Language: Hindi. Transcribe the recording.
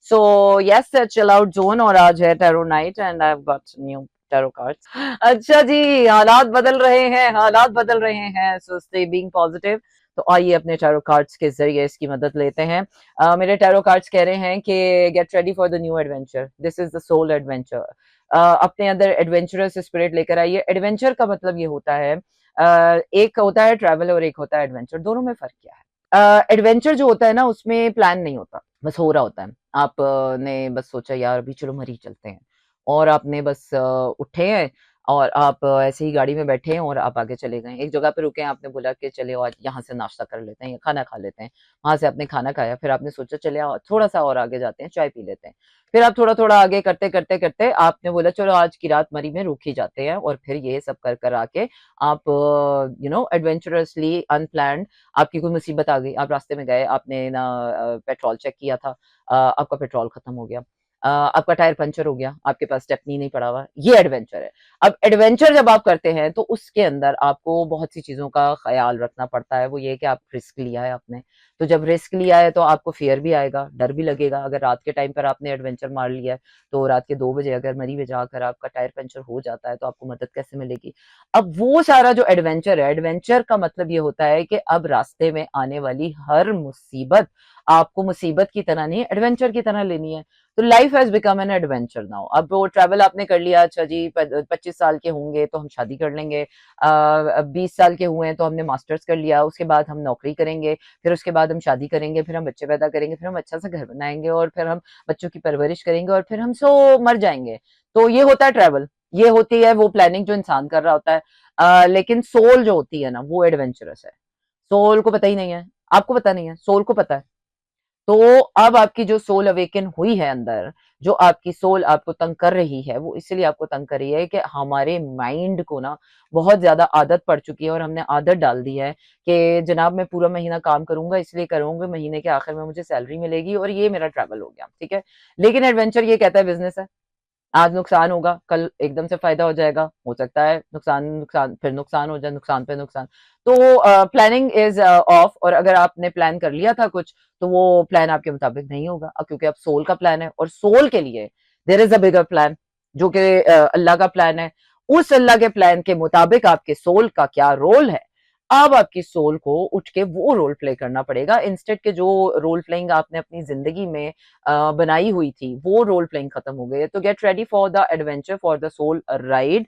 So yes, chill out zone, और आज है tarot night and I have got new tarot cards. अच्छा जी, हालात बदल रहे हैं, हालात बदल रहे हैं, सो स्टे बीइंग पॉजिटिव। तो आइए अपने टैरो कार्ड्स के जरिए इसकी मदद लेते हैं। मेरे टैरो कार्ड्स कह रहे हैं कि get ready for the new adventure, this is the soul adventure. अपने अंदर एडवेंचरस स्पिरिट लेकर आइए। एडवेंचर का मतलब ये होता है, एक होता है ट्रैवल और एक होता है एडवेंचर, दोनों में फर्क क्या है? एडवेंचर जो होता है ना, उसमें प्लान नहीं होता, बस हो रहा होता है। आप ने बस सोचा यार अभी चलो मरी चलते हैं, और आपने बस उठे हैं और आप ऐसे ही गाड़ी में बैठे हैं और आप आगे चले गए। एक जगह पे रुके हैं, आपने बोला कि चले आज यहाँ से नाश्ता कर लेते हैं या खाना खा लेते हैं। वहाँ से आपने खाना खाया, फिर आपने सोचा चले थोड़ा-सा और आगे जाते हैं, चाय पी लेते हैं। फिर आप थोड़ा-थोड़ा आगे करते-करते आपने बोला चलो आज की रात मरी में रुक ही जाते हैं, और फिर ये सब कर आके आप एडवेंचरसली अनप्लान्ड आपकी कोई मुसीबत आ गई, आप रास्ते में गए, आपने ना पेट्रोल चेक किया था, आपका पेट्रोल खत्म हो गया, आपका टायर पंचर हो गया, आपके पास स्टेपनी नहीं पड़ा हुआ, ये एडवेंचर है। अब एडवेंचर जब आप करते हैं तो उसके अंदर आपको बहुत सी चीजों का ख्याल रखना पड़ता है। वो ये कि आप रिस्क लिया है आपने, तो जब रिस्क लिया है तो आपको फियर भी आएगा, डर भी लगेगा। अगर रात के टाइम पर आपने एडवेंचर मार लिया है, तो रात के 2 बजे अगर मरी में जाकर आपका टायर पंचर हो जाता है तो आपको मदद कैसे मिलेगी? अब वो सारा जो एडवेंचर है, एडवेंचर का मतलब ये होता है कि अब रास्ते में आने वाली हर मुसीबत आपको मुसीबत की तरह नहीं, एडवेंचर की तरह लेनी है। तो life has become an adventure now. अब वो ट्रैवल आपने कर लिया, अच्छा जी 25 साल के होंगे तो हम शादी कर लेंगे, 20 साल के हुए हैं तो हमने मास्टर्स कर लिया, उसके बाद हम नौकरी करेंगे, फिर उसके बाद हम शादी करेंगे, फिर हम बच्चे पैदा करेंगे, फिर हम अच्छा सा घर बनाएंगे, और फिर हम बच्चों की परवरिश करेंगे, और फिर हम सो मर जाएंगे। तो ये होता है ट्रैवल, ये होती है वो प्लानिंग जो इंसान कर रहा होता है। लेकिन सोल जो होती है ना, वो एडवेंचरस है। सोल को पता ही नहीं है, आपको पता नहीं है, सोल को पता है। तो अब आपकी जो सोल अवेकन हुई है अंदर, जो आपकी सोल आपको तंग कर रही है, वो इसलिए आपको तंग कर रही है कि हमारे माइंड को ना बहुत ज्यादा आदत पड़ चुकी है, और हमने आदत डाल दी है कि जनाब मैं पूरा महीना काम करूंगा, इसलिए करूंगा महीने के आखिर में मुझे सैलरी मिलेगी, और ये मेरा ट्रैवल हो गया, ठीक है। लेकिन एडवेंचर ये कहता है बिजनेस है, आज नुकसान होगा, कल एकदम से फायदा हो जाएगा, हो सकता है नुकसान नुकसान फिर नुकसान हो जाए, नुकसान पे नुकसान। तो प्लानिंग इज ऑफ, और अगर आपने प्लान कर लिया था कुछ, तो वो प्लान आपके मुताबिक नहीं होगा, क्योंकि अब सोल का प्लान है, और सोल के लिए there is a bigger plan, जो कि अल्लाह का प्लान है। उस अल्लाह के प्लान के मुताबिक आपके सोल का क्या रोल है, अब आपकी सोल को उठ के वो रोल प्ले करना पड़ेगा, इंस्टेड के जो रोल प्लेइंग आपने अपनी जिंदगी में बनाई हुई थी, वो रोल प्लेइंग खत्म हो गई है। तो get ready for the adventure, for the soul ride.